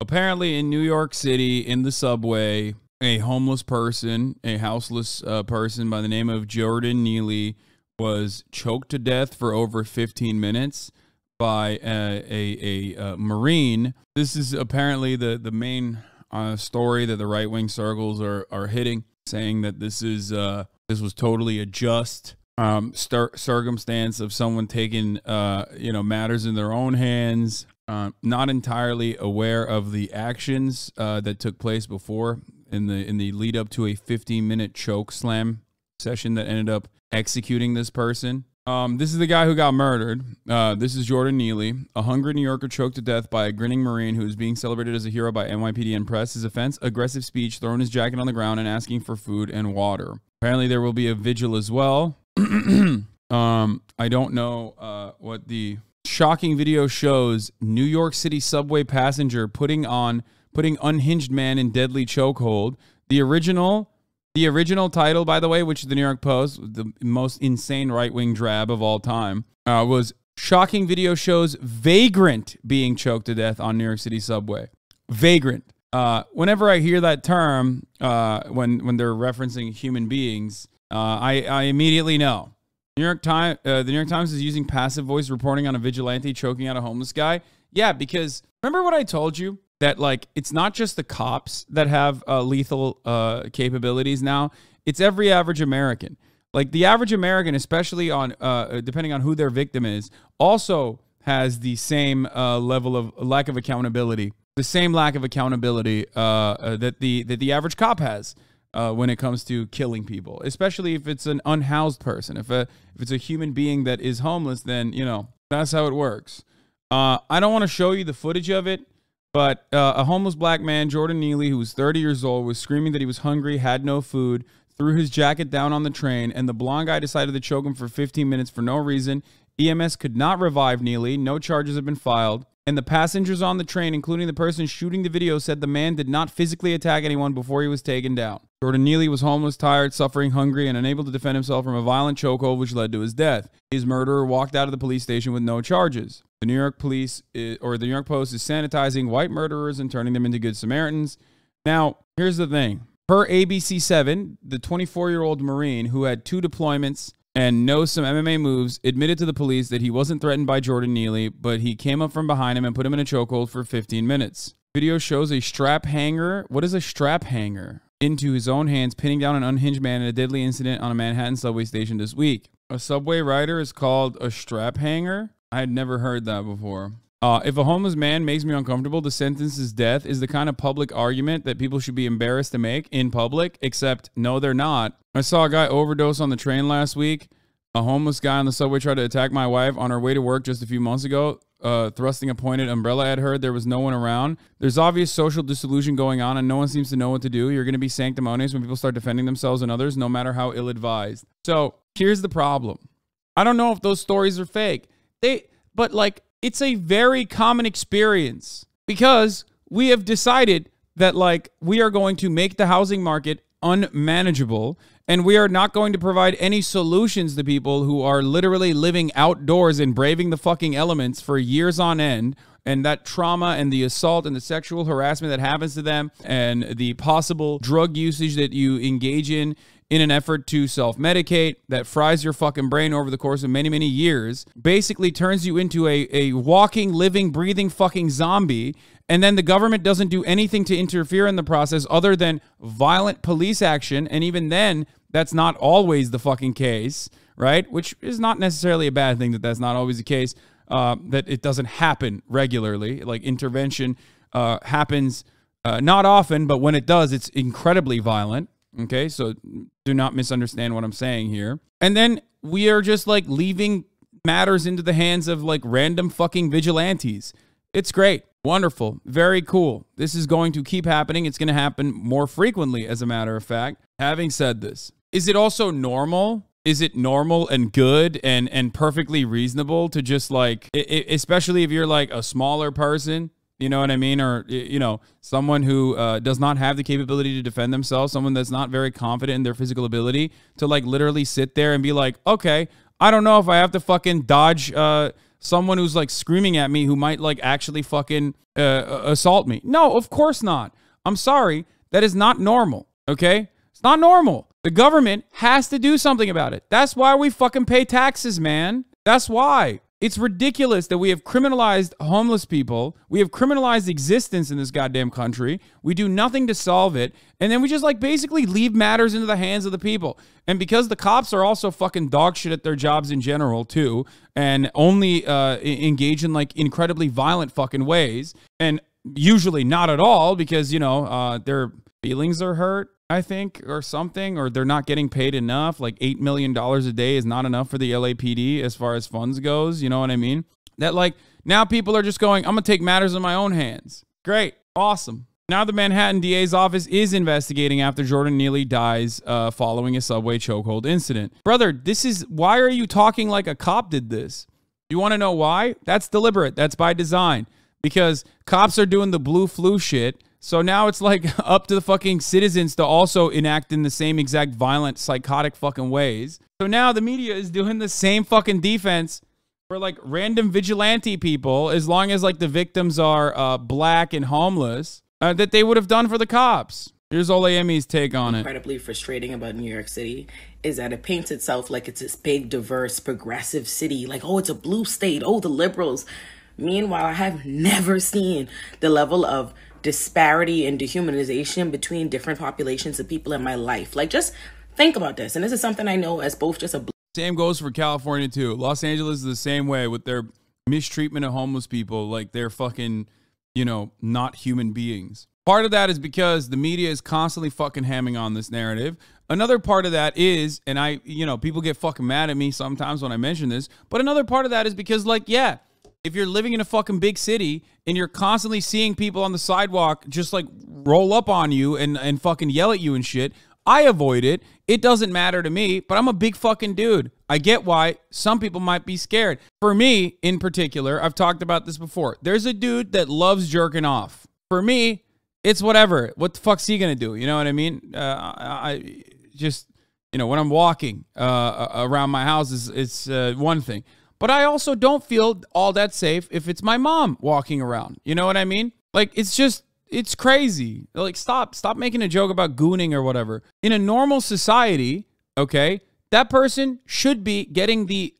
Apparently in New York City, in the subway, a homeless person, a houseless person by the name of Jordan Neely was choked to death for over 15 minutes by a Marine. This is apparently the main story that the right-wing circles are hitting, saying that this was totally a just circumstance of someone taking matters in their own hands, not entirely aware of the actions that took place before in the lead up to a 15-minute choke slam session that ended up executing this person. This is the guy who got murdered. This is Jordan Neely, a hungry New Yorker choked to death by a grinning Marine who is being celebrated as a hero by NYPD and press. His offense, aggressive speech, throwing his jacket on the ground and asking for food and water. Apparently there will be a vigil as well. I don't know what the shocking video shows. New York City subway passenger putting unhinged man in deadly chokehold. The original title, by the way, which is the New York Post, the most insane right-wing drab of all time, was shocking video shows vagrant being choked to death on New York City subway. Vagrant. Whenever I hear that term, when they're referencing human beings, I immediately know. The New York Times is using passive voice reporting on a vigilante choking out a homeless guy. Yeah, because remember what I told you? That, like, it's not just the cops that have lethal capabilities now. It's every average American. Like, the average American, especially on depending on who their victim is, also has the same level of lack of accountability. The same lack of accountability that the average cop has when it comes to killing people, especially if it's an unhoused person. If it's a human being that is homeless, then, you know, that's how it works. I don't want to show you the footage of it. But a homeless black man, Jordan Neely, who was 30 years old, was screaming that he was hungry, had no food, threw his jacket down on the train, and the blonde guy decided to choke him for 15 minutes for no reason. EMS could not revive Neely. No charges have been filed. And the passengers on the train, including the person shooting the video, said the man did not physically attack anyone before he was taken down. Jordan Neely was homeless, tired, suffering, hungry, and unable to defend himself from a violent chokehold which led to his death. His murderer walked out of the police station with no charges. The New York Post is sanitizing white murderers and turning them into good Samaritans. Now, here's the thing. Per ABC7, the 24-year-old Marine who had 2 deployments and knows some MMA moves admitted to the police that he wasn't threatened by Jordan Neely, but he came up from behind him and put him in a chokehold for 15 minutes. Video shows a strap hanger. What is a strap hanger? Into his own hands, pinning down an unhinged man in a deadly incident on a Manhattan subway station this week. A subway rider is called a strap hanger? I had never heard that before. If a homeless man makes me uncomfortable, the sentence is death is the kind of public argument that people should be embarrassed to make in public, except no, they're not. I saw a guy overdose on the train last week. A homeless guy on the subway tried to attack my wife on her way to work just a few months ago, thrusting a pointed umbrella at her. There was no one around. There's obvious social disillusion going on, and no one seems to know what to do. You're going to be sanctimonious when people start defending themselves and others, no matter how ill-advised. So here's the problem. I don't know if those stories are fake. But like, it's a very common experience because we have decided that, like, we are going to make the housing market unmanageable and we are not going to provide any solutions to people who are literally living outdoors and braving the fucking elements for years on end. And that trauma and the assault and the sexual harassment that happens to them and the possible drug usage that you engage in an effort to self-medicate that fries your fucking brain over the course of many, many years, basically turns you into a walking, living, breathing fucking zombie. And then the government doesn't do anything to interfere in the process other than violent police action. And even then, that's not always the fucking case, right? Which is not necessarily a bad thing that that's not always the case, that it doesn't happen regularly. Like, intervention happens not often, but when it does, it's incredibly violent. Okay, so do not misunderstand what I'm saying here. And then we are just like leaving matters into the hands of like random fucking vigilantes. It's great. Wonderful. Very cool. This is going to keep happening. It's going to happen more frequently, as a matter of fact. Having said this, is it also normal? Is it normal and good and perfectly reasonable to just like, especially if you're like a smaller person, you know what I mean? Or, you know, someone who does not have the capability to defend themselves, someone that's not very confident in their physical ability, to like literally sit there and be like, okay, I don't know if I have to fucking dodge someone who's like screaming at me who might like actually fucking assault me. No, of course not. I'm sorry. That is not normal. Okay? It's not normal. The government has to do something about it. That's why we fucking pay taxes, man. That's why. It's ridiculous that we have criminalized homeless people. We have criminalized existence in this goddamn country. We do nothing to solve it. And then we just like basically leave matters into the hands of the people. And because the cops are also fucking dog shit at their jobs in general too, and only engage in like incredibly violent fucking ways, and usually not at all because, you know, their feelings are hurt, I think, or something, or they're not getting paid enough. Like $8 million a day is not enough for the LAPD as far as funds goes. You know what I mean? That like now people are just going, I'm going to take matters in my own hands. Great. Awesome. Now the Manhattan DA's office is investigating after Jordan Neely dies following a subway chokehold incident. Brother, why are you talking like a cop did this? You want to know why? That's deliberate. That's by design. Because cops are doing the blue flu shit. So now it's like up to the fucking citizens to also enact in the same exact violent, psychotic fucking ways. So now the media is doing the same fucking defense for like random vigilante people, as long as like the victims are black and homeless, that they would have done for the cops. Here's Olayemi's take on it. Incredibly frustrating about New York City is that it paints itself like it's this big, diverse, progressive city. Like, oh, it's a blue state. Oh, the liberals. Meanwhile, I have never seen the level of disparity and dehumanization between different populations of people in my life. Like, just think about this. And this is something I know as both just a... Same goes for California, too. Los Angeles is the same way with their mistreatment of homeless people. Like, they're fucking, you know, not human beings. Part of that is because the media is constantly fucking hamming on this narrative. Another part of that is, and people get fucking mad at me sometimes when I mention this, but another part of that is because, like, yeah, if you're living in a fucking big city and you're constantly seeing people on the sidewalk just like roll up on you and fucking yell at you and shit, I avoid it. It doesn't matter to me, but I'm a big fucking dude. I get why some people might be scared. For me, in particular, I've talked about this before. There's a dude that loves jerking off. For me, it's whatever. What the fuck's he gonna do? You know what I mean? I just, you know, when I'm walking around my house, it's one thing. But I also don't feel all that safe if it's my mom walking around. You know what I mean? Like, it's crazy. Like, stop making a joke about gooning or whatever. In a normal society, okay, that person should be getting the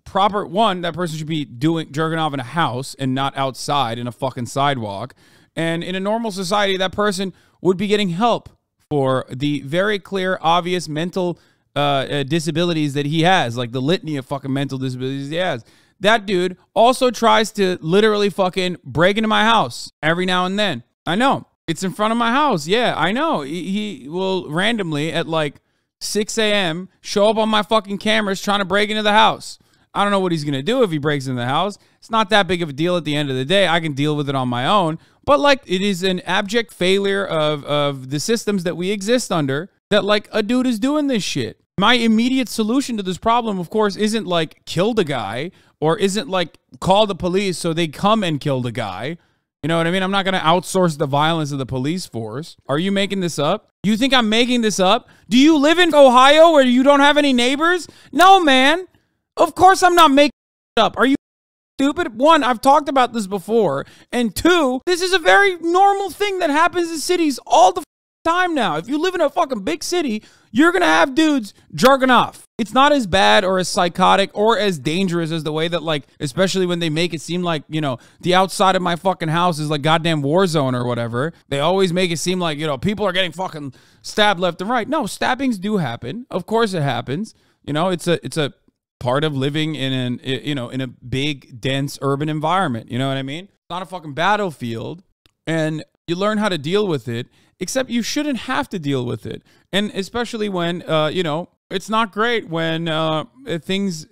proper one. That person should be jerking off in a house and not outside in a fucking sidewalk. And in a normal society, that person would be getting help for the very clear, obvious mental disabilities that he has, like the litany of fucking mental disabilities he has. That dude also tries to literally fucking break into my house every now and then. I know. It's in front of my house. Yeah, I know. He will randomly at like 6 a.m. show up on my fucking cameras trying to break into the house. I don't know what he's going to do if he breaks into the house. It's not that big of a deal at the end of the day. I can deal with it on my own. But like, it is an abject failure of the systems that we exist under that like a dude is doing this shit. My immediate solution to this problem, of course, isn't like kill the guy or isn't like call the police so they come and kill the guy. You know what I mean? I'm not going to outsource the violence of the police force. Are you making this up? You think I'm making this up? Do you live in Ohio where you don't have any neighbors? No, man. Of course I'm not making it up. Are you stupid? One, I've talked about this before. And two, this is a very normal thing that happens in cities all the time now. If you live in a fucking big city, you're going to have dudes jerking off. It's not as bad or as psychotic or as dangerous as the way that, like, especially when they make it seem like, you know, the outside of my fucking house is like goddamn war zone or whatever. They always make it seem like, you know, people are getting fucking stabbed left and right. No, stabbings do happen. Of course it happens. You know, it's a part of living in a big, dense urban environment. You know what I mean? It's not a fucking battlefield. And you learn how to deal with it, except you shouldn't have to deal with it. And especially when, it's not great when things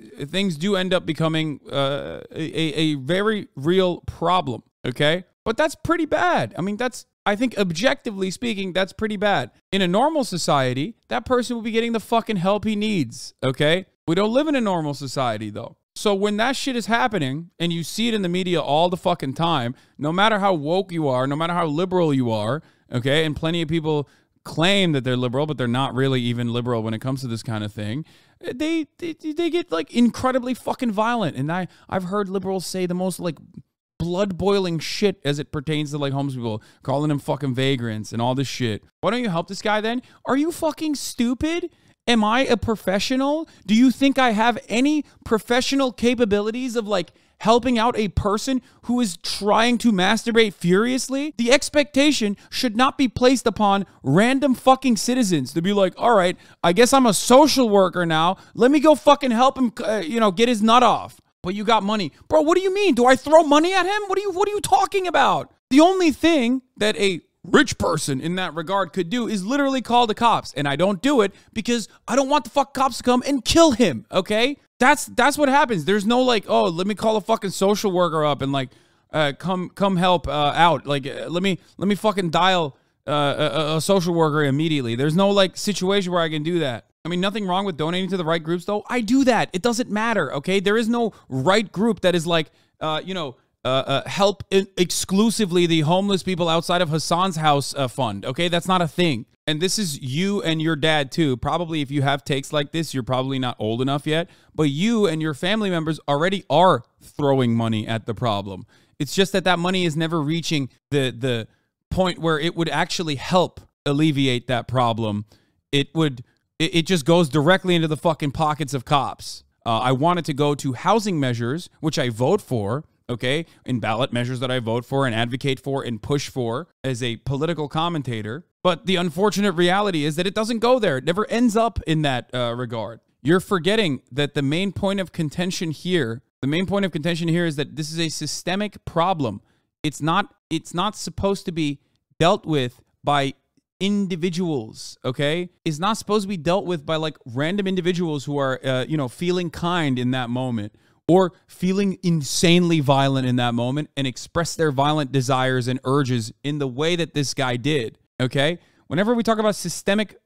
do end up becoming a very real problem, okay? But that's pretty bad. I mean, I think objectively speaking, that's pretty bad. In a normal society, that person will be getting the fucking help he needs, okay? We don't live in a normal society, though. So when that shit is happening, and you see it in the media all the fucking time, no matter how woke you are, no matter how liberal you are, okay, and plenty of people claim that they're liberal, but they're not really even liberal when it comes to this kind of thing. They get like incredibly fucking violent. And I've heard liberals say the most like blood-boiling shit as it pertains to like homeless people, calling them fucking vagrants and all this shit. Why don't you help this guy then? Are you fucking stupid? Am I a professional? Do you think I have any professional capabilities of like helping out a person who is trying to masturbate furiously? The expectation should not be placed upon random fucking citizens to be like, all right, I guess I'm a social worker now. Let me go fucking help him, get his nut off. But you got money. Bro, what do you mean? Do I throw money at him? What are you talking about? The only thing that a rich person in that regard could do is literally call the cops. And I don't do it because I don't want the fuck cops to come and kill him, okay? That's what happens. There's no like, oh, let me call a fucking social worker up and like come help out. Like let me fucking dial a social worker immediately. There's no like situation where I can do that. I mean, nothing wrong with donating to the right groups though. I do that. It doesn't matter, okay? There is no right group that is like help exclusively the homeless people outside of Hasan's house fund. Okay, that's not a thing. And this is you and your dad too. Probably if you have takes like this, you're probably not old enough yet. But you and your family members already are throwing money at the problem. It's just that money is never reaching the point where it would actually help alleviate that problem. It just goes directly into the fucking pockets of cops. I want it to go to housing measures, which I vote for. Okay, in ballot measures that I vote for and advocate for and push for as a political commentator. But the unfortunate reality is that it doesn't go there. It never ends up in that regard. You're forgetting that the main point of contention here is that this is a systemic problem. It's not supposed to be dealt with by individuals, okay? It's not supposed to be dealt with by like random individuals who are, feeling kind in that moment, or feeling insanely violent in that moment and express their violent desires and urges in the way that this guy did, okay? Whenever we talk about systemic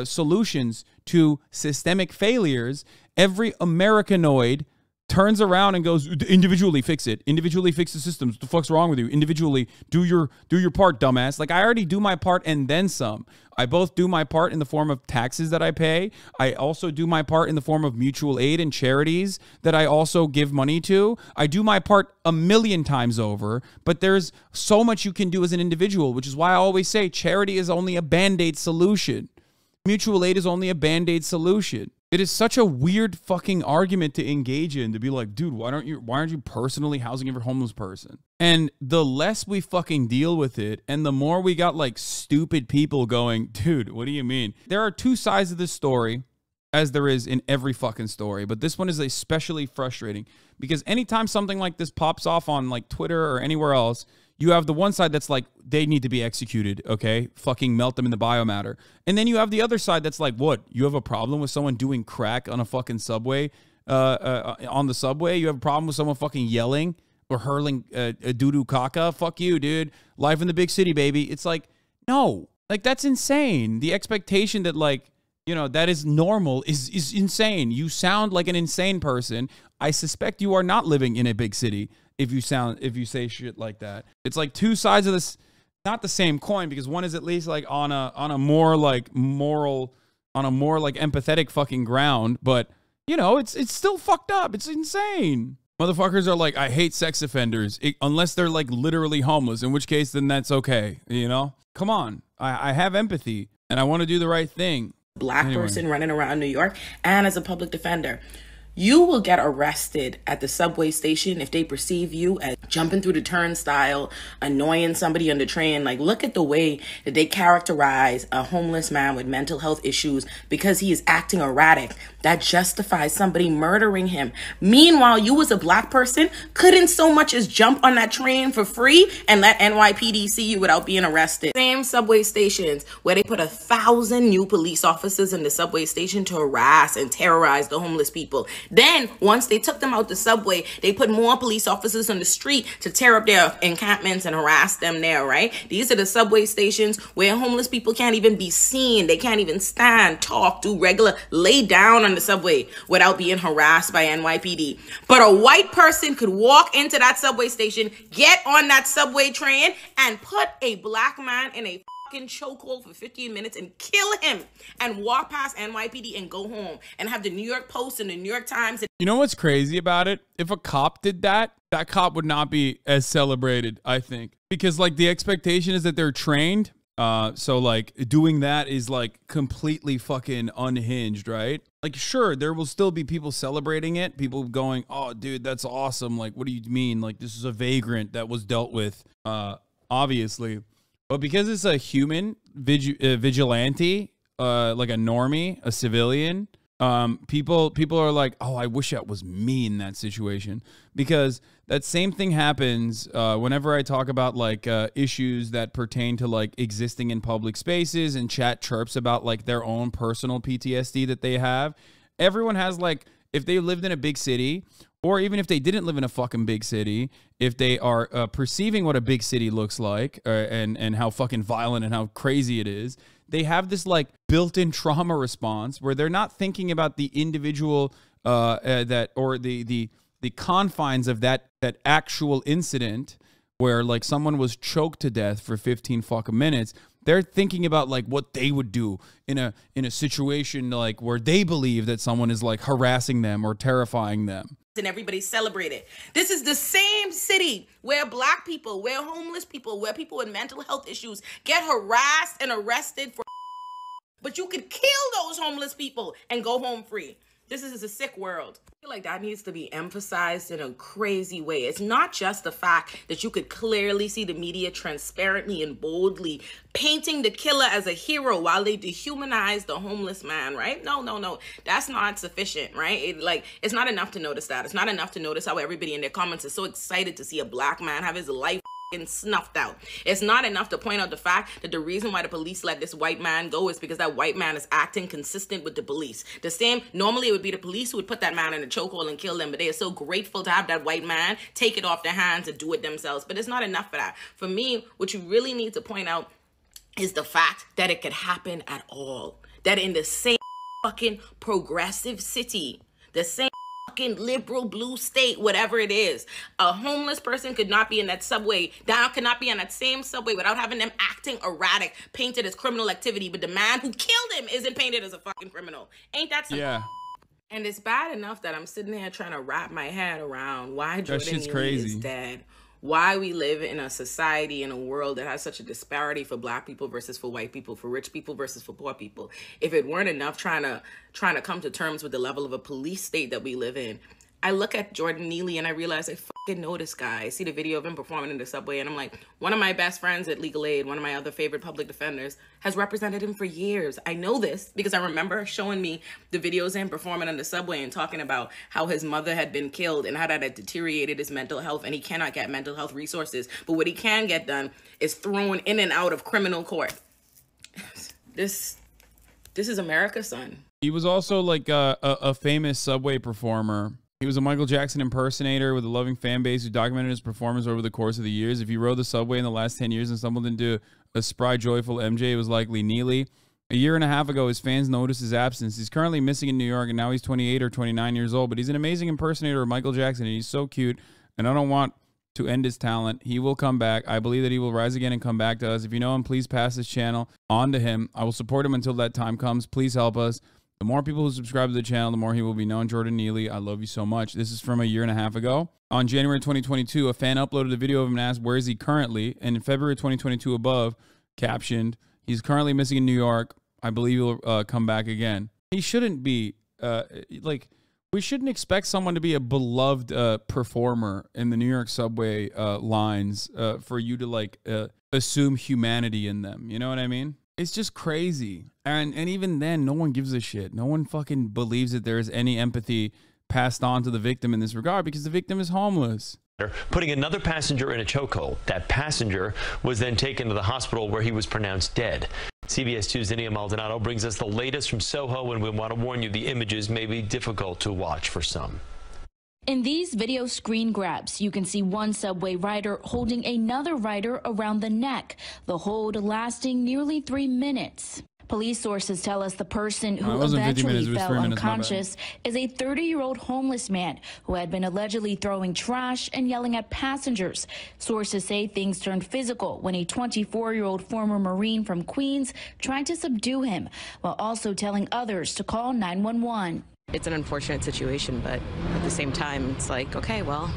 solutions to systemic failures, every Americanoid turns around and goes, individually fix it. Individually fix the systems. What the fuck's wrong with you? Individually do your part, dumbass. Like, I already do my part and then some. I both do my part in the form of taxes that I pay. I also do my part in the form of mutual aid and charities that I also give money to. I do my part a million times over, but there's so much you can do as an individual, which is why I always say charity is only a Band-Aid solution. Mutual aid is only a Band-Aid solution. It is such a weird fucking argument to engage in, to be like, dude, why aren't you personally housing every homeless person? And the less we fucking deal with it, and the more we got like stupid people going, dude, what do you mean? There are two sides of this story, as there is in every fucking story, but this one is especially frustrating because anytime something like this pops off on like Twitter or anywhere else, you have the one side that's like, they need to be executed, okay? Fucking melt them in the biomatter. And then you have the other side that's like, what? You have a problem with someone doing crack on a fucking subway, on the subway? You have a problem with someone fucking yelling or hurling a doo-doo caca? Fuck you, dude. Life in the big city, baby. It's like, no. Like, that's insane. The expectation that, like, that is normal is insane. You sound like an insane person. I suspect you are not living in a big city. If you say shit like that, it's like two sides of this, not the same coin, because one is at least like on a more like moral, on a more like empathetic fucking ground, but it's still fucked up. It's insane. Motherfuckers are like, I hate sex offenders unless they're like literally homeless, in which case then that's okay. Come on, I have empathy and I want to do the right thing. Black person running around New York, and as a public defender, you will get arrested at the subway station if they perceive you as jumping through the turnstile, annoying somebody on the train. Like, look at the way that they characterize a homeless man with mental health issues because he is acting erratic. That justifies somebody murdering him. Meanwhile, you as a black person couldn't so much as jump on that train for free and let NYPD see you without being arrested. Same subway stations where they put 1,000 new police officers in the subway station to harass and terrorize the homeless people. Then, once they took them out the subway, they put more police officers on the street to tear up their encampments and harass them there, right? These are the subway stations where homeless people can't even be seen. They can't even stand, talk, do regular, lay down on the subway without being harassed by NYPD. But a white person could walk into that subway station, get on that subway train, and put a black man in a fucking chokehold for 15 minutes and kill him and walk past NYPD and go home and have the New York Post and the New York Times. You know what's crazy about it? If a cop did that, that cop would not be as celebrated, I think. Because, like, the expectation is that they're trained. So, like, doing that is, like, completely fucking unhinged, right? Like, sure, there will still be people celebrating it. People going, oh, dude, that's awesome. Like, what do you mean? Like, this is a vagrant that was dealt with, obviously. But because it's a human vigilante, like a normie, a civilian, people are like, oh, I wish that was me in that situation. Because that same thing happens whenever I talk about like issues that pertain to like existing in public spaces, and chat chirps about like their own personal PTSD that they have. Everyone has, like, if they lived in a big city, or even if they didn't live in a fucking big city, if they are perceiving what a big city looks like and how fucking violent and how crazy it is, they have this like built-in trauma response where they're not thinking about the individual the confines of that actual incident where like someone was choked to death for 15 fucking minutes. They're thinking about like what they would do in a situation like where they believe that someone is like harassing them or terrifying them. And everybody celebrated. This is the same city where black people, where homeless people, where people with mental health issues get harassed and arrested for. But you could kill those homeless people and go home free. This is a sick world. I feel like that needs to be emphasized in a crazy way. It's not just the fact that you could clearly see the media transparently and boldly painting the killer as a hero while they dehumanize the homeless man, right? No. That's not sufficient, right? It's not enough to notice that. It's not enough to notice how everybody in their comments is so excited to see a black man have his life snuffed out. It's not enough to point out the fact that the reason why the police let this white man go is because that white man is acting consistent with the police. The same, normally it would be the police who would put that man in a chokehold and kill them, but they are so grateful to have that white man take it off their hands and do it themselves. But it's not enough for that. For me, what you really need to point out is the fact that it could happen at all. That in the same fucking progressive city, the same fucking liberal blue state, whatever it is, a homeless person could not be in that subway, could not be on that same subway without having them acting erratic, painted as criminal activity, but the man who killed him isn't painted as a fucking criminal. Ain't that something? Yeah. And it's bad enough that I'm sitting here trying to wrap my head around why Jordan Neely is dead. Why we live in a society, in a world that has such a disparity for black people versus for white people, for rich people versus for poor people. If it weren't enough trying to come to terms with the level of a police state that we live in, I look at Jordan Neely and I realize I fucking know this guy. I see the video of him performing in the subway and I'm like, one of my best friends at Legal Aid, one of my other favorite public defenders, has represented him for years. I know this because I remember showing me the videos of him performing on the subway and talking about how his mother had been killed and how that had deteriorated his mental health, and he cannot get mental health resources. But what he can get done is thrown in and out of criminal court. This is America, son. He was also like a famous subway performer. He was a Michael Jackson impersonator with a loving fan base who documented his performance over the course of the years. If you rode the subway in the last 10 years and stumbled into a spry, joyful MJ, it was likely Neely. A year and a half ago, his fans noticed his absence. He's currently missing in New York, and now he's 28 or 29 years old, but he's an amazing impersonator of Michael Jackson, and he's so cute, and I don't want to end his talent. He will come back. I believe that he will rise again and come back to us. If you know him, please pass this channel on to him. I will support him until that time comes. Please help us. The more people who subscribe to the channel, the more he will be known. Jordan Neely, I love you so much. This is from a year and a half ago. On January 2022, a fan uploaded a video of him and asked, where is he currently? And in February 2022 above, captioned, he's currently missing in New York. I believe he'll come back again. He shouldn't be, we shouldn't expect someone to be a beloved performer in the New York subway lines for you to assume humanity in them. You know what I mean? It's just crazy. And even then, no one gives a shit. No one fucking believes that there is any empathy passed on to the victim in this regard because the victim is homeless. Putting another passenger in a chokehold. That passenger was then taken to the hospital where he was pronounced dead. CBS 2's Nia Maldonado brings us the latest from Soho, and we want to warn you the images may be difficult to watch for some. In these video screen grabs, you can see one subway rider holding another rider around the neck, the hold lasting nearly 3 minutes. Police sources tell us the person who it wasn't 50 minutes, eventually it was fell 3 minutes, my bad. unconscious is a 30-year-old homeless man who had been allegedly throwing trash and yelling at passengers. Sources say things turned physical when a 24-year-old former Marine from Queens tried to subdue him, while also telling others to call 911. It's an unfortunate situation, but at the same time, it's like, okay, well,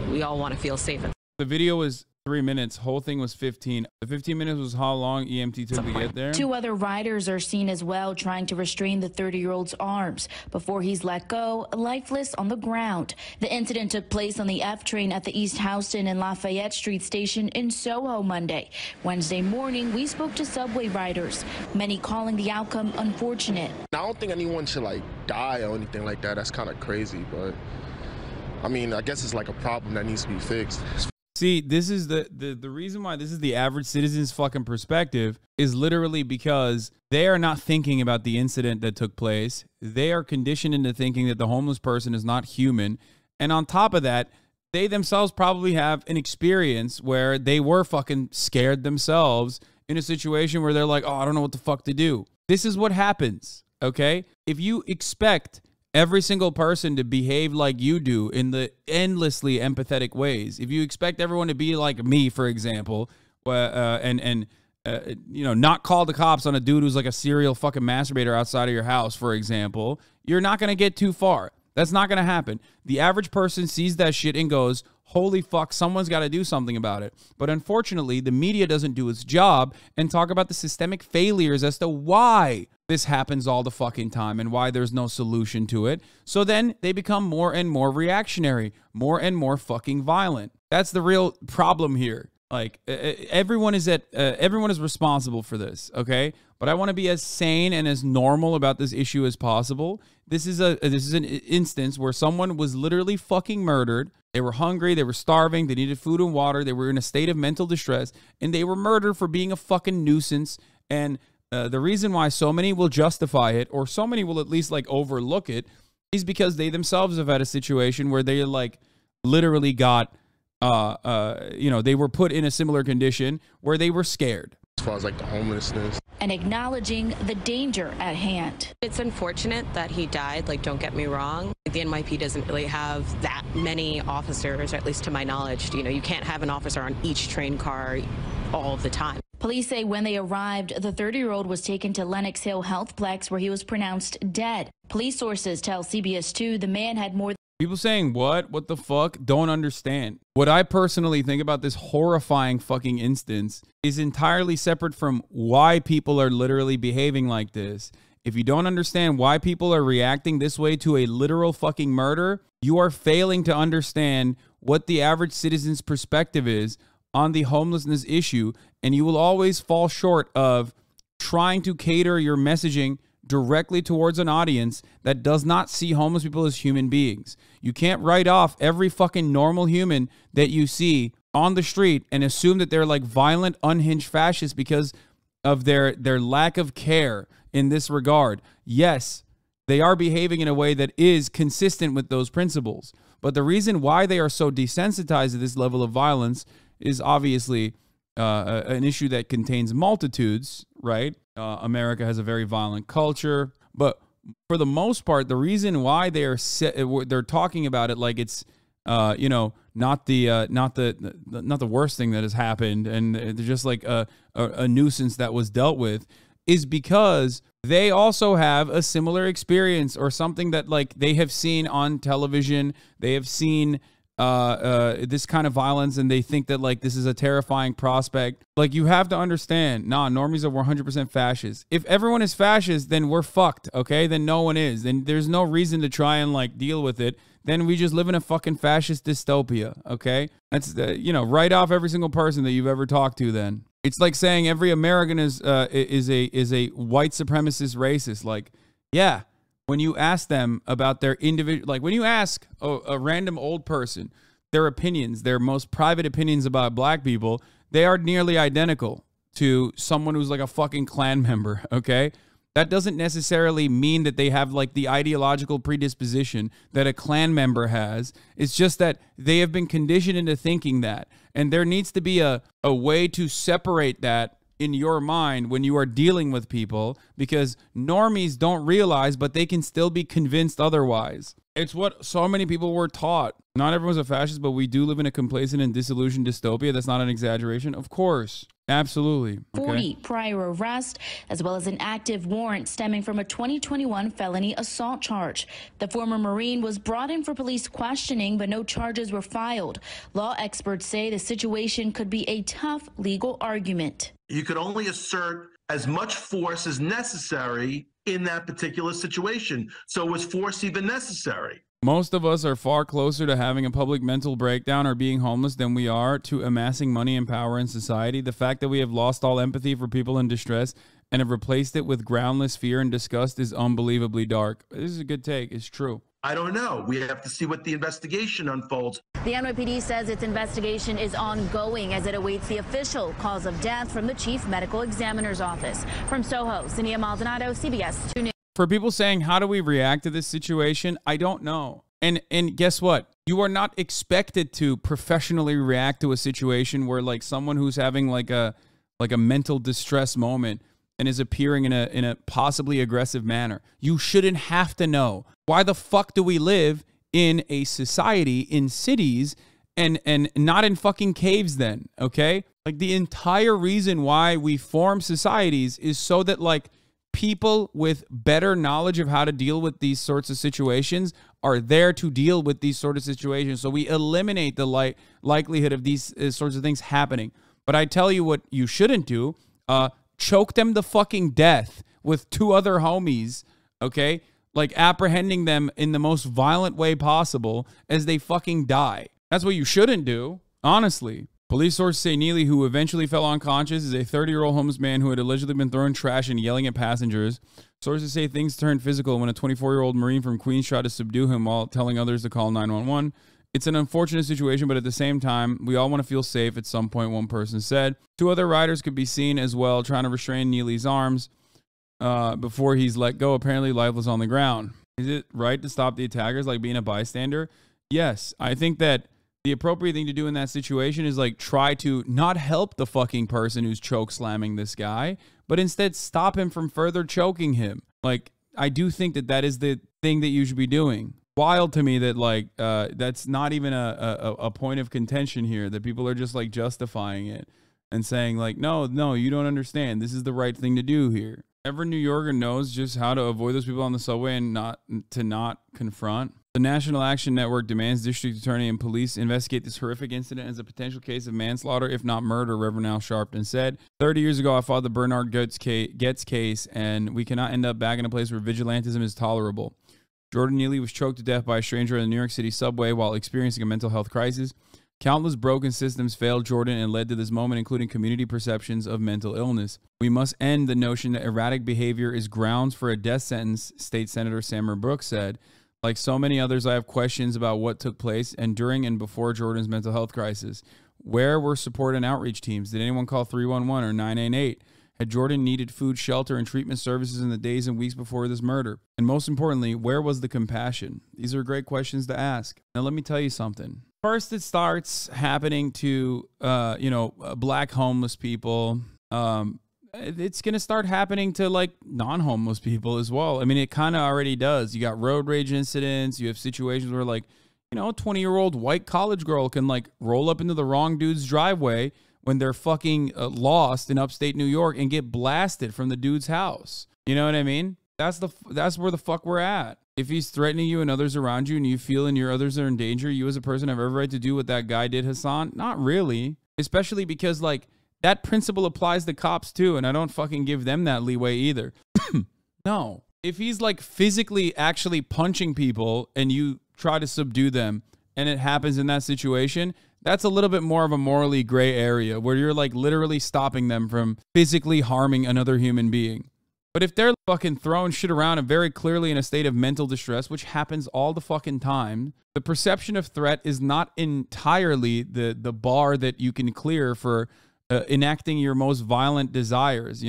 we all want to feel safe. The video was 3 minutes. Whole thing was 15. The 15 minutes was how long EMT took to get there. 2 other riders are seen as well trying to restrain the 30-year-old's arms before he's let go, lifeless on the ground. The incident took place on the F train at the East Houston and Lafayette Street station in Soho Monday. Wednesday morning, we spoke to subway riders, many calling the outcome unfortunate. I don't think anyone should like die or anything like that. That's kind of crazy, but I mean, I guess it's like a problem that needs to be fixed. See, this is the reason why this is the average citizen's fucking perspective is literally because they are not thinking about the incident that took place. They are conditioned into thinking that the homeless person is not human. And on top of that, they themselves probably have an experience where they were fucking scared themselves in a situation where they're like, oh, I don't know what the fuck to do. This is what happens, okay? If you expect every single person to behave like you do in the endlessly empathetic ways, if you expect everyone to be like me, for example, and you know, not call the cops on a dude who's like a serial fucking masturbator outside of your house, for example, you're not going to get too far. That's not going to happen. The average person sees that shit and goes, holy fuck, someone's got to do something about it. But unfortunately, the media doesn't do its job and talk about the systemic failures as to why this happens all the fucking time and why there's no solution to it. So then they become more and more reactionary, more and more fucking violent. That's the real problem here. Like everyone is responsible for this, okay? But I want to be as sane and as normal about this issue as possible. This is an instance where someone was literally fucking murdered. They were hungry, they were starving, they needed food and water, they were in a state of mental distress, and they were murdered for being a fucking nuisance. And the reason why so many will justify it, or so many will at least like overlook it, is because they themselves have had a situation where they like literally got you know, they were put in a similar condition where they were scared. As far as like the homelessness. And acknowledging the danger at hand. It's unfortunate that he died, like, don't get me wrong. The NYP doesn't really have that many officers, or at least to my knowledge. You know, you can't have an officer on each train car all of the time. Police say when they arrived, the 30-year-old was taken to Lenox Hill Healthplex where he was pronounced dead. Police sources tell CBS 2 the man had more. People saying, what the fuck? Don't understand. What I personally think about this horrifying fucking instance is entirely separate from why people are literally behaving like this. If you don't understand why people are reacting this way to a literal fucking murder, you are failing to understand what the average citizen's perspective is on the homelessness issue, and you will always fall short of trying to cater your messaging directly towards an audience that does not see homeless people as human beings. You can't write off every fucking normal human that you see on the street and assume that they're like violent, unhinged fascists because of their lack of care in this regard. Yes, they are behaving in a way that is consistent with those principles. But the reason why they are so desensitized to this level of violence is obviously an issue that contains multitudes, right? America has a very violent culture, but for the most part, the reason why they're talking about it like it's you know, not the worst thing that has happened, and they're just like a nuisance that was dealt with, is because they also have a similar experience or something that like they have seen on television. They have seen this kind of violence, and they think that like this is a terrifying prospect. Like, you have to understand, nah, normies are 100% fascist. If everyone is fascist, then we're fucked, okay? Then no one is. Then there's no reason to try and like deal with it. Then we just live in a fucking fascist dystopia, okay? That's you know, write off every single person that you've ever talked to. Then it's like saying every American is a white supremacist racist. Like, yeah. When you ask them about their individual, like when you ask a random old person their opinions, their most private opinions about black people, they are nearly identical to someone who's like a fucking Klan member, okay? That doesn't necessarily mean that they have like the ideological predisposition that a Klan member has. It's just that they have been conditioned into thinking that. And there needs to be a way to separate that in your mind when you are dealing with people, because normies don't realize, but they can still be convinced otherwise. It's what so many people were taught. Not everyone's a fascist, but we do live in a complacent and disillusioned dystopia. That's not an exaggeration. Of course. Absolutely. Okay. 40 prior arrests, as well as an active warrant stemming from a 2021 felony assault charge. The former Marine was brought in for police questioning, but no charges were filed. Law experts say the situation could be a tough legal argument. You could only assert as much force as necessary in that particular situation. So was force even necessary? Most of us are far closer to having a public mental breakdown or being homeless than we are to amassing money and power in society. The fact that we have lost all empathy for people in distress and have replaced it with groundless fear and disgust is unbelievably dark. This is a good take. It's true. I don't know. We have to see what the investigation unfolds. The NYPD says its investigation is ongoing as it awaits the official cause of death from the chief medical examiner's office. From Soho, Zinnia Maldonado, CBS 2 News. For people saying, how do we react to this situation? I don't know. And guess what? You are not expected to professionally react to a situation where like someone who's having like a mental distress moment and is appearing in a possibly aggressive manner. You shouldn't have to know. Why the fuck do we live in a society in cities and not in fucking caves then? Okay? Like the entire reason why we form societies is so that like people with better knowledge of how to deal with these sorts of situations are there to deal with these sort of situations. So we eliminate the likelihood of these sorts of things happening. But I tell you what you shouldn't do. Choke them to fucking death with two other homies, okay? Like apprehending them in the most violent way possible as they fucking die. That's what you shouldn't do, honestly. Police sources say Neely, who eventually fell unconscious, is a 30-year-old homeless man who had allegedly been throwing trash and yelling at passengers. Sources say things turned physical when a 24-year-old Marine from Queens tried to subdue him while telling others to call 911. It's an unfortunate situation, but at the same time, we all want to feel safe at some point, one person said. Two other riders could be seen as well trying to restrain Neely's arms before he's let go, apparently lifeless on the ground. Is it right to stop the attackers like being a bystander? Yes, I think that the appropriate thing to do in that situation is like try to not help the fucking person who's choke slamming this guy, but instead stop him from further choking him. Like, I do think that that is the thing that you should be doing. Wild to me that like that's not even a point of contention here, that people are just like justifying it and saying like, no, you don't understand. This is the right thing to do here. Every New Yorker knows just how to avoid those people on the subway and not confront. The National Action Network demands district attorney and police investigate this horrific incident as a potential case of manslaughter, if not murder, Reverend Al Sharpton said. 30 years ago, I fought the Bernard Goetz case, and we cannot end up back in a place where vigilantism is tolerable. Jordan Neely was choked to death by a stranger in the New York City subway while experiencing a mental health crisis. Countless broken systems failed Jordan and led to this moment, including community perceptions of mental illness. We must end the notion that erratic behavior is grounds for a death sentence, State Senator Samara Brooks said. Like so many others, I have questions about what took place and during and before Jordan's mental health crisis. Where were support and outreach teams? Did anyone call 311 or 988? Had Jordan needed food, shelter, and treatment services in the days and weeks before this murder? And most importantly, where was the compassion? These are great questions to ask. Now, let me tell you something. First, it starts happening to, black homeless people. It's going to start happening to like non-homeless people as well. I mean, it kind of already does. You got road rage incidents. You have situations where like, a 20-year-old white college girl can like roll up into the wrong dude's driveway when they're fucking lost in upstate New York and get blasted from the dude's house. You know what I mean? That's where the fuck we're at. If he's threatening you and others around you and you feel and your others are in danger, you as a person have every right to do what that guy did, Hasan? Not really. Especially because like that principle applies to cops too, and I don't fucking give them that leeway either. No. If he's like physically actually punching people and you try to subdue them and it happens in that situation, that's a little bit more of a morally gray area where you're like literally stopping them from physically harming another human being. But if they're fucking throwing shit around and very clearly in a state of mental distress, which happens all the fucking time, the perception of threat is not entirely the bar that you can clear for enacting your most violent desires,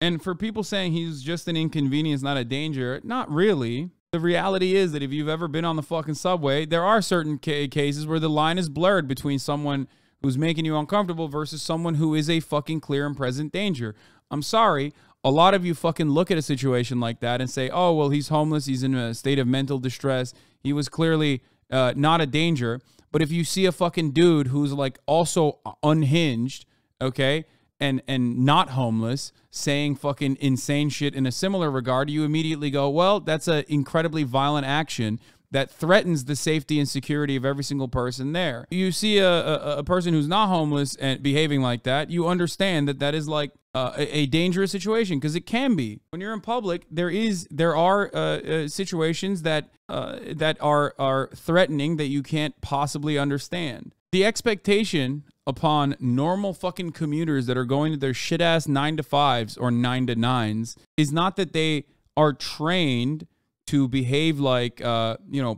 And for people saying he's just an inconvenience, not a danger, not really. The reality is that if you've ever been on the fucking subway, there are certain cases where the line is blurred between someone who's making you uncomfortable versus someone who is a fucking clear and present danger. I'm sorry. A lot of you fucking look at a situation like that and say, oh, well, he's homeless. He's in a state of mental distress. He was clearly not a danger. But if you see a fucking dude who's like also unhinged, okay, and not homeless, saying fucking insane shit in a similar regard, you immediately go, well, that's an incredibly violent action that threatens the safety and security of every single person there. You see a person who's not homeless and behaving like that, you understand that that is like a dangerous situation, because it can be. When you're in public, there are situations that are threatening that you can't possibly understand. The expectation upon normal fucking commuters that are going to their shit ass 9-to-5s or 9-to-9s is not that they are trained to behave like,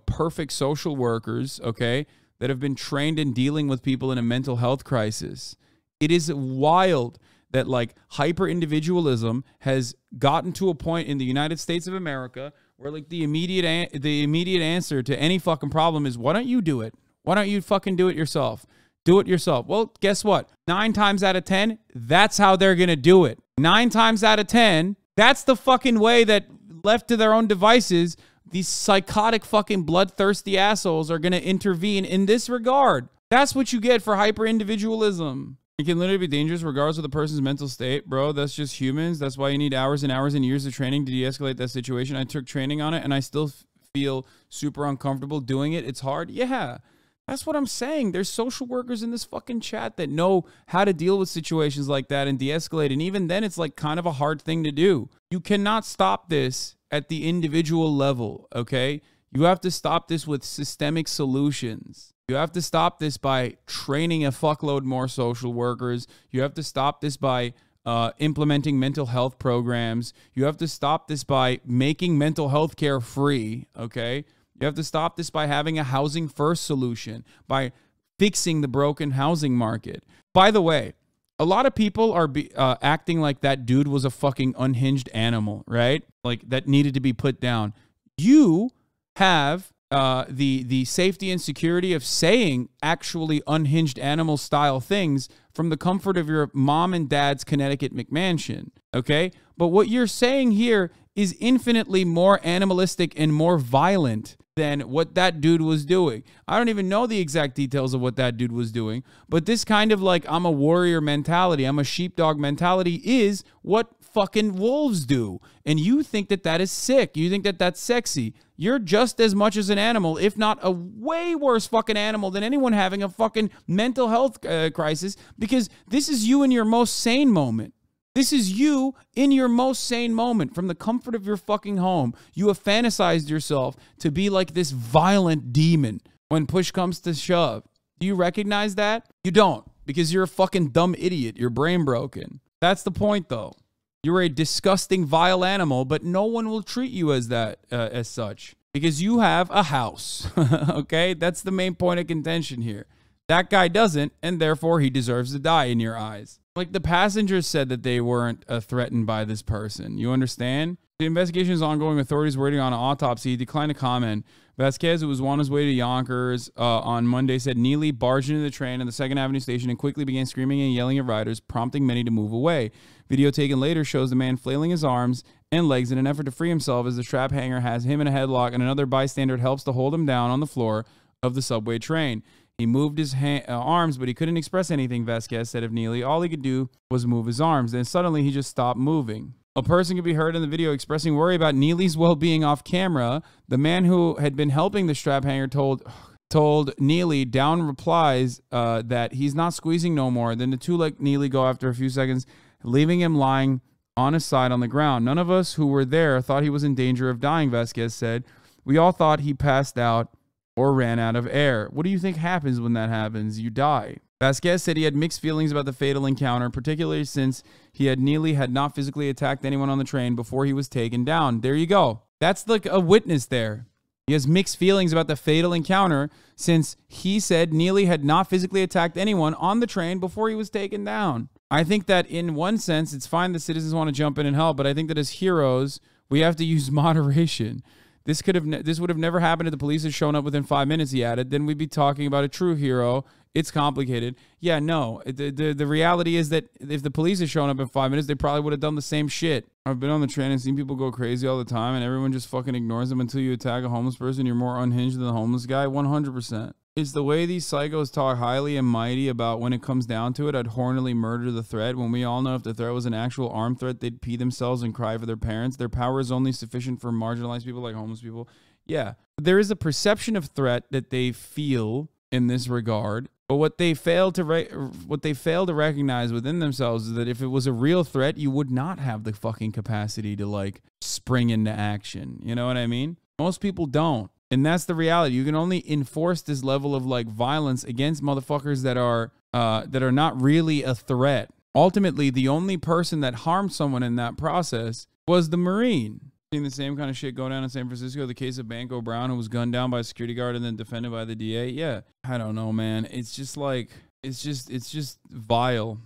perfect social workers, okay, that have been trained in dealing with people in a mental health crisis. It is wild that like hyper individualism has gotten to a point in the United States of America where like the immediate answer to any fucking problem is, why don't you do it? Why don't you fucking do it yourself? Do it yourself. Well, guess what? 9 times out of 10, that's how they're going to do it. 9 times out of 10, that's the fucking way that, left to their own devices, these psychotic fucking bloodthirsty assholes are going to intervene in this regard. That's what you get for hyper-individualism. It can literally be dangerous regardless of the person's mental state, bro. That's just humans. That's why you need hours and hours and years of training to de-escalate that situation. I took training on it, and I still feel super uncomfortable doing it. It's hard. Yeah. That's what I'm saying. There's social workers in this fucking chat that know how to deal with situations like that and de-escalate. And even then, it's like kind of a hard thing to do. You cannot stop this at the individual level, okay? You have to stop this with systemic solutions. You have to stop this by training a fuckload more social workers. You have to stop this by implementing mental health programs. You have to stop this by making mental health care free, okay? You have to stop this by having a housing first solution, by fixing the broken housing market. By the way, a lot of people are acting like that dude was a fucking unhinged animal, right? Like that needed to be put down. You have the safety and security of saying actually unhinged animal style things from the comfort of your mom and dad's Connecticut McMansion, okay? But what you're saying here is infinitely more animalistic and more violent than what that dude was doing. I don't even know the exact details of what that dude was doing, but this kind of like, I'm a warrior mentality, I'm a sheepdog mentality is what fucking wolves do. And you think that that is sick. You think that that's sexy. You're just as much as an animal, if not a way worse fucking animal than anyone having a fucking mental health crisis, because this is you in your most sane moment. This is you in your most sane moment from the comfort of your fucking home. You have fantasized yourself to be like this violent demon when push comes to shove. Do you recognize that? You don't, because you're a fucking dumb idiot. You're brain broken. That's the point, though. You're a disgusting, vile animal, but no one will treat you as that, as such, because you have a house. Okay? That's the main point of contention here. That guy doesn't, and therefore he deserves to die in your eyes. Like the passengers said that they weren't threatened by this person. You understand? The investigation is ongoing. Authorities waiting on an autopsy. He declined to comment. Vasquez, who was on his way to Yonkers on Monday, said Neely barged into the train at the 2nd Avenue station and quickly began screaming and yelling at riders, prompting many to move away. Video taken later shows the man flailing his arms and legs in an effort to free himself as the strap hanger has him in a headlock and another bystander helps to hold him down on the floor of the subway train. He moved his arms, but he couldn't express anything, Vasquez said of Neely. All he could do was move his arms. Then suddenly he just stopped moving. A person could be heard in the video expressing worry about Neely's well-being off camera. The man who had been helping the strap hanger told Neely down replies that he's not squeezing no more. Then the two let Neely go after a few seconds, leaving him lying on his side on the ground. None of us who were there thought he was in danger of dying, Vasquez said. We all thought he passed out or ran out of air. What do you think happens when that happens? You die. Vasquez said he had mixed feelings about the fatal encounter, particularly since Neely had not physically attacked anyone on the train before he was taken down. There you go. That's like a witness there. He has mixed feelings about the fatal encounter since he said Neely had not physically attacked anyone on the train before he was taken down. I think that in one sense, it's fine that citizens want to jump in and help, but I think that as heroes, we have to use moderation. This would have never happened if the police had shown up within 5 minutes, he added. Then we'd be talking about a true hero It's complicated. Yeah, no. The reality is that if the police had shown up in 5 minutes, they probably would have done the same shit. I've been on the train and seen people go crazy all the time, and everyone just fucking ignores them until you attack a homeless person. You're more unhinged than the homeless guy. 100%. It's the way these psychos talk highly and mighty about when it comes down to it, I'd hornily murder the threat, when we all know if the threat was an actual armed threat, they'd pee themselves and cry for their parents. Their power is only sufficient for marginalized people like homeless people. Yeah, there is a perception of threat that they feel in this regard, but what they fail to recognize within themselves is that if it was a real threat, you would not have the fucking capacity to like spring into action. You know what I mean? Most people don't. And that's the reality. You can only enforce this level of like violence against motherfuckers that are not really a threat. Ultimately, the only person that harmed someone in that process was the Marine. Seeing the same kind of shit go down in San Francisco, the case of Banco Brown, who was gunned down by a security guard and then defended by the DA. Yeah, I don't know, man. It's just like it's just vile.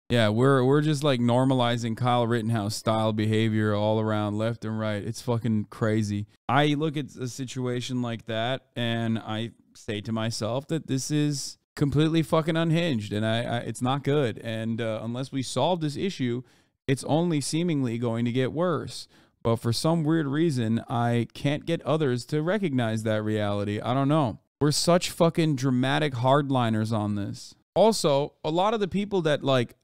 Yeah, we're just like normalizing Kyle Rittenhouse style behavior all around, left and right. It's fucking crazy. I look at a situation like that and I say to myself that this is completely fucking unhinged, and it's not good. And unless we solve this issue, it's only seemingly going to get worse. But for some weird reason, I can't get others to recognize that reality. I don't know. We're such fucking dramatic hardliners on this. Also, a lot of the people that like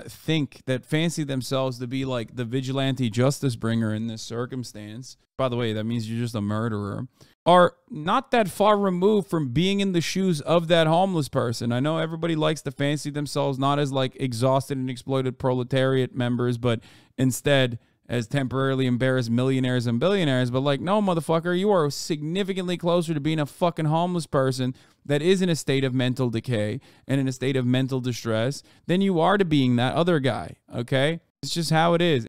fancy themselves to be like the vigilante justice bringer in this circumstance, by the way, that means you're just a murderer, are not that far removed from being in the shoes of that homeless person. I know everybody likes to fancy themselves not as like exhausted and exploited proletariat members, but instead as temporarily embarrassed millionaires and billionaires. But like, no, motherfucker, you are significantly closer to being a fucking homeless person that is in a state of mental decay and in a state of mental distress than you are to being that other guy, okay? It's just how it is.